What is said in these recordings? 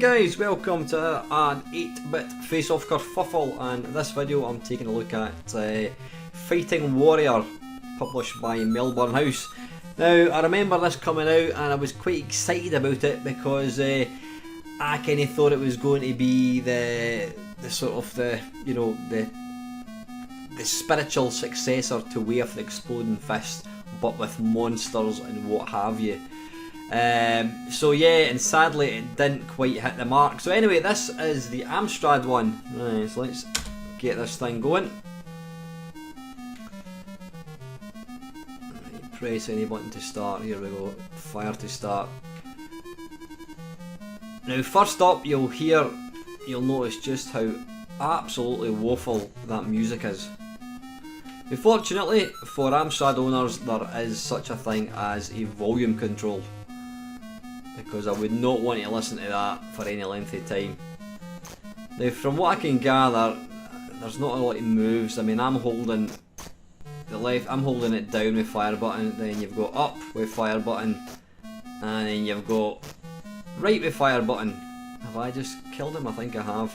guys, welcome to an 8-bit face-off kerfuffle, and in this video I'm taking a look at Fighting Warrior, published by Melbourne House. Now, I remember this coming out and I was quite excited about it because I kind of thought it was going to be the spiritual successor to Way of the Exploding Fist, but with monsters and what have you. So yeah, and sadly it didn't quite hit the mark. So anyway, this is the Amstrad one. Right, so let's get this thing going. Right, press any button to start. Here we go. Fire to start. Now first up, you'll notice just how absolutely woeful that music is. Fortunately for Amstrad owners, there is such a thing as a volume control, because I would not want to listen to that for any length of time. Now, from what I can gather, there's not a lot of moves. I mean, I'm holding it down with fire button, then you've got up with fire button, and then you've got right with fire button. Have I just killed him? I think I have.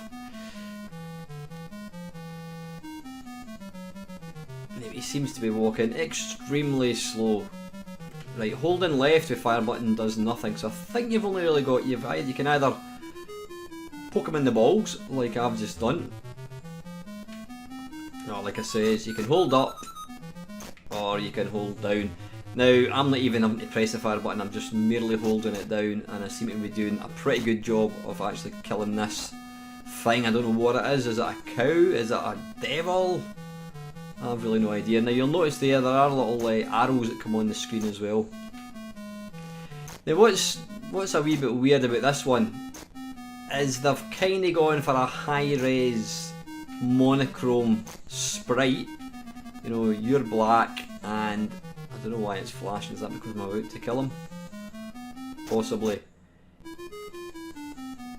He seems to be walking extremely slow. Right, holding left with fire button does nothing, so I think you've only really got, you can either poke him in the balls, like I've just done, or like I says, you can hold up, or you can hold down. Now, I'm not even having to press the fire button, I'm just merely holding it down, and I seem to be doing a pretty good job of actually killing this thing. I don't know what it is. Is it a cow? Is it a devil? I have really no idea. Now you'll notice there are little arrows that come on the screen as well. Now what's a wee bit weird about this one is they've kind of gone for a high-res monochrome sprite. You know, you're black and I don't know why it's flashing. Is that because I'm about to kill him? Possibly.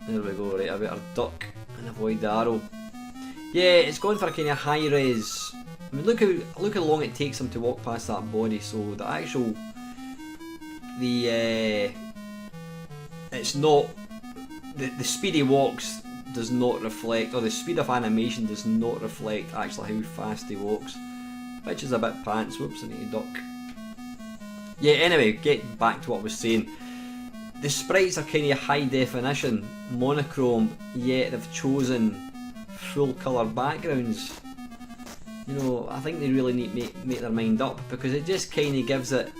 There we go. Right, I better duck and avoid the arrow. Yeah, it's going for a kind of high-res. I mean, look how long it takes him to walk past that body. So the actual, it's not, the speed he walks does not reflect, or the speed of animation does not reflect actually how fast he walks, which is a bit pants. Whoops, I need to duck. Yeah, anyway, get back to what I was saying. The sprites are kind of high definition, monochrome, yet they've chosen full colour backgrounds. You know, I think they really need to make their mind up, because it just kind of gives it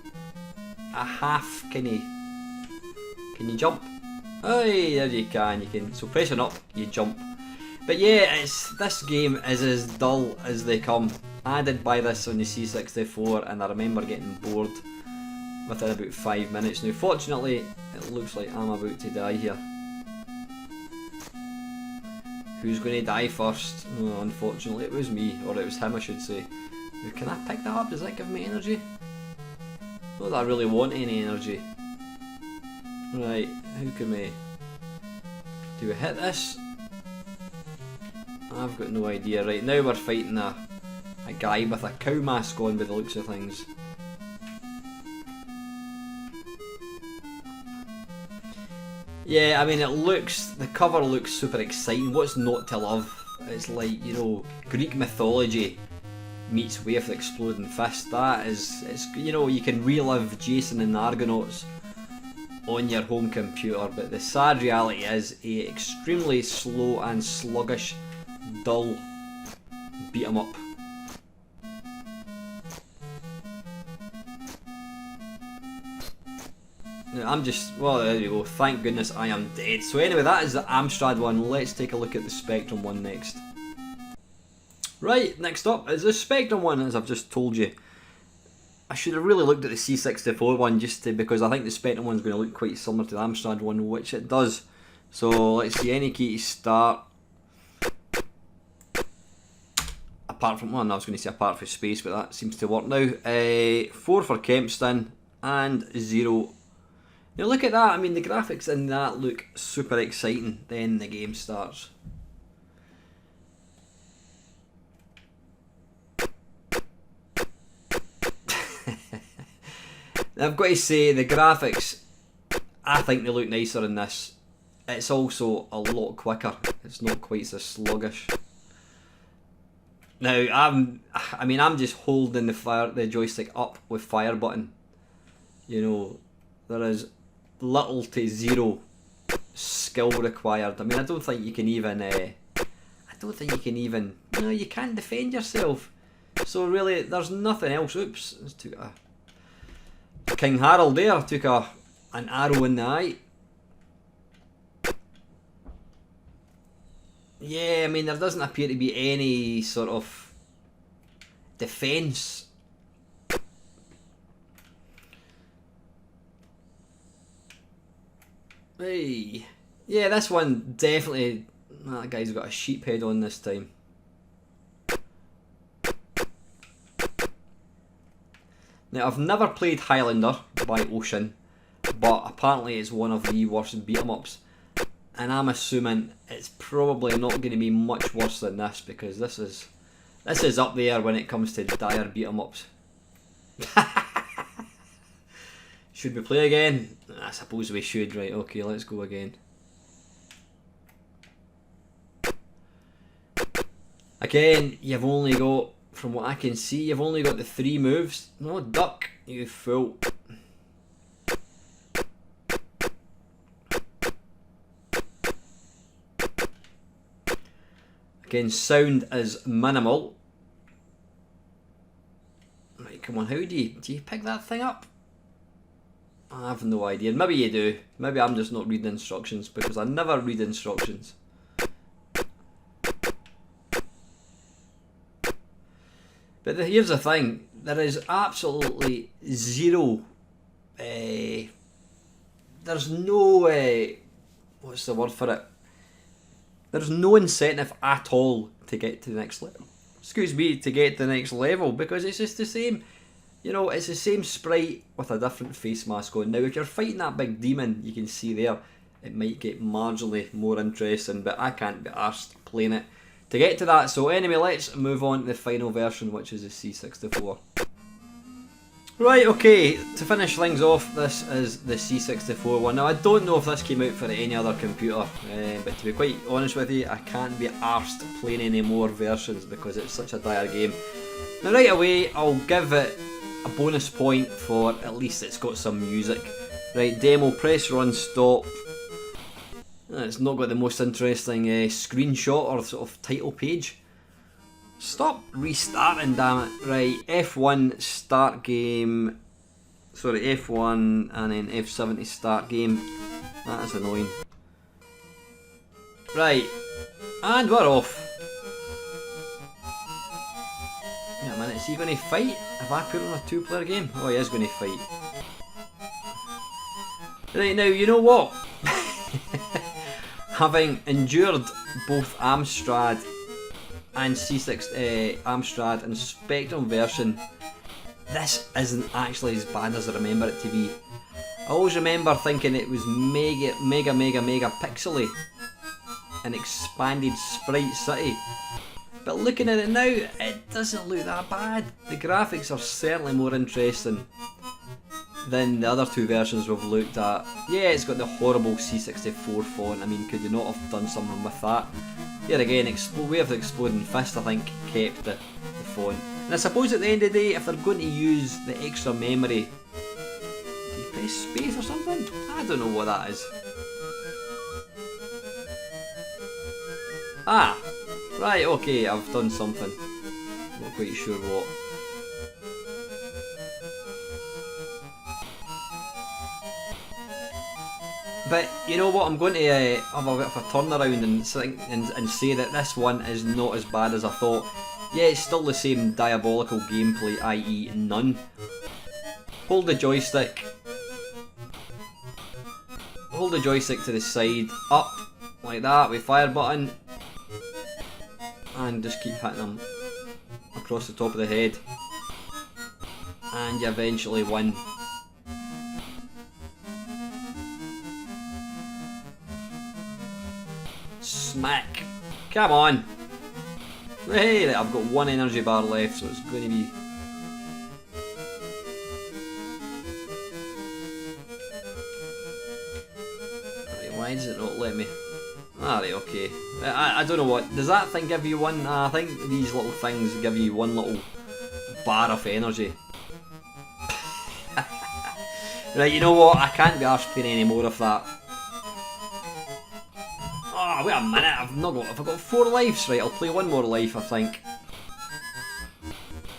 a half kind of. Can you jump? Oh, there you can. So pressing up, you jump. But yeah, this game is as dull as they come. I did buy this on the C64, and I remember getting bored within about 5 minutes. Now, fortunately, it looks like I'm about to die here. Who's going to die first? Oh, unfortunately it was me, or it was him I should say. Now, can I pick that up? Does that give me energy? Not that I really want any energy. Right, how can we... Do we hit this? I've got no idea. Right, now we're fighting a guy with a cow mask on by the looks of things. Yeah, I mean, the cover looks super exciting. What's not to love? It's like, you know, Greek mythology meets Way of the Exploding Fist. You know, you can relive Jason and the Argonauts on your home computer, but the sad reality is a extremely slow and sluggish, dull beat 'em up. Well, there you go, thank goodness I am dead. So anyway, that is the Amstrad one. Let's take a look at the Spectrum one next. Right, next up is the Spectrum one, as I've just told you. I should have really looked at the C64 one because I think the Spectrum one's going to look quite similar to the Amstrad one, which it does. So let's see, any key to start. Apart from, well, I was going to say apart from space, but that seems to work now. 4 for Kempston and 0. Now look at that, I mean the graphics in that look super exciting. Then the game starts. I've got to say, the graphics, I think they look nicer in this. it's also a lot quicker. It's not quite so sluggish. Now I'm just holding the joystick up with fire button. You know, there is little to zero skill required. I mean, I don't think you can even. No, you can't defend yourself. So really, there's nothing else. Oops, let's took a King Harold there. Took an arrow in the eye. Yeah, I mean, there doesn't appear to be any sort of defence. Hey. Yeah, this one definitely... That guy's got a sheep head on this time. Now, I've never played Highlander by Ocean, but apparently it's one of the worst beat-em-ups. And I'm assuming it's probably not going to be much worse than this, because this is up there when it comes to dire beat-em-ups. Should we play again? I suppose we should. Right, okay, let's go again. Again, you've only got, from what I can see, you've only got the 3 moves. No, duck, you fool. Again, sound is minimal. Right, come on, how do you pick that thing up? I have no idea. Maybe you do. Maybe I'm just not reading instructions, because I never read instructions. But here's the thing. There is absolutely zero... there's no... what's the word for it? There's no incentive at all to get to the next level. Excuse me, to get to the next level, because it's just the same. You know, it's the same sprite with a different face mask on. Now, if you're fighting that big demon, you can see there, it might get marginally more interesting, but I can't be arsed playing it to get to that. So anyway, let's move on to the final version, which is the C64. Right, okay, to finish things off, this is the C64 one. Now, I don't know if this came out for any other computer, but to be quite honest with you, I can't be arsed playing any more versions because it's such a dire game. Now, right away, I'll give it a bonus point for at least it's got some music. Right, demo, press run, stop. It's not got the most interesting screenshot or sort of title page. Stop restarting, damn it. Right, F1 start game. Sorry, F1 and then F7 to start game. That is annoying. Right, and we're off. Wait a minute, is he going to fight? Have I put on a 2-player game? Oh, he is going to fight. Right, now, you know what? Having endured both Amstrad and Amstrad and Spectrum version, this isn't actually as bad as I remember it to be. I always remember thinking it was mega pixely and expanded sprite city, but looking at it now, it doesn't look that bad. The graphics are certainly more interesting than the other 2 versions we've looked at. Yeah, it's got the horrible C64 font. I mean, could you not have done something with that? Here again, Way of the Exploding Fist, I think, kept the font. And I suppose at the end of the day, if they're going to use the extra memory, do you press space or something? I don't know what that is. Ah, right, okay, I've done something. Not quite sure what. But you know what, I'm going to have a bit of a turnaround and say that this one is not as bad as I thought. Yeah, it's still the same diabolical gameplay, i.e. none. Hold the joystick. Hold the joystick to the side, up, like that, with fire button. And just keep hitting them across the top of the head. And you eventually win. Smack! Come on! Hey, I've got 1 energy bar left, so it's going to be... Right, why does it not let let me... Alright, okay. I don't know what... Does that thing give you one? I think these little things give you one little bar of energy. Right, you know what? I can't be arsed playing any more of that. Oh, wait a minute. I've got 4 lives. Right, I'll play one more life, I think.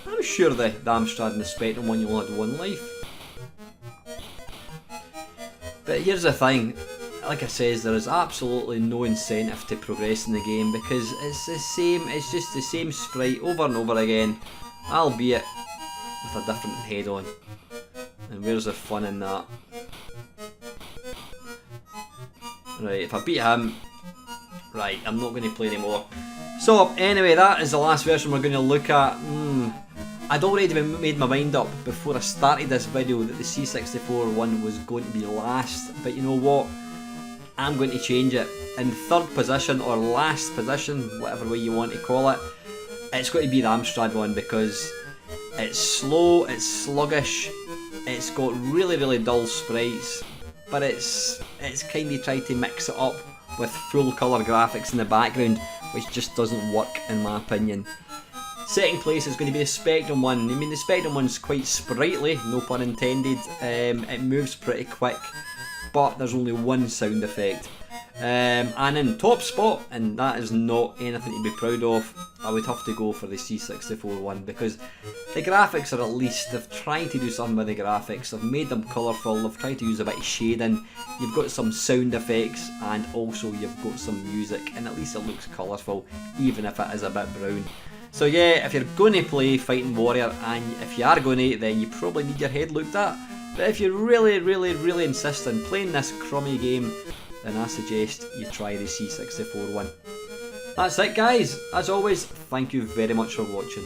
I'm sure the Amstrad and the Spectrum one, you only had 1 life. But here's the thing. Like I says, there is absolutely no incentive to progress in the game because it's the same, it's just the same sprite over and over again, albeit with a different head on. And where's the fun in that? Right, if I beat him, right, I'm not going to play anymore. So anyway, that is the last version we're going to look at. I'd already made my mind up before I started this video that the C64 one was going to be last, but you know what? I'm going to change it. In 3rd position or last position, whatever way you want to call it, it's going to be the Amstrad one because it's slow, it's sluggish, it's got really dull sprites, but it's kind of tried to mix it up with full colour graphics in the background, which just doesn't work in my opinion. Second place is going to be the Spectrum one. I mean, the Spectrum one's quite sprightly, no pun intended. It moves pretty quick, but there's only 1 sound effect. And in top spot, and that is not anything to be proud of, I would have to go for the C64 one because the graphics are, at least, they've tried to do something with the graphics, they've made them colourful, they've tried to use a bit of shading, you've got some sound effects and also you've got some music, and at least it looks colourful even if it is a bit brown. So yeah, if you're going to play Fighting Warrior, and if you are going to, then you probably need your head looked at. But if you really insist on playing this crummy game, then I suggest you try the C64 one. That's it guys, as always, thank you very much for watching.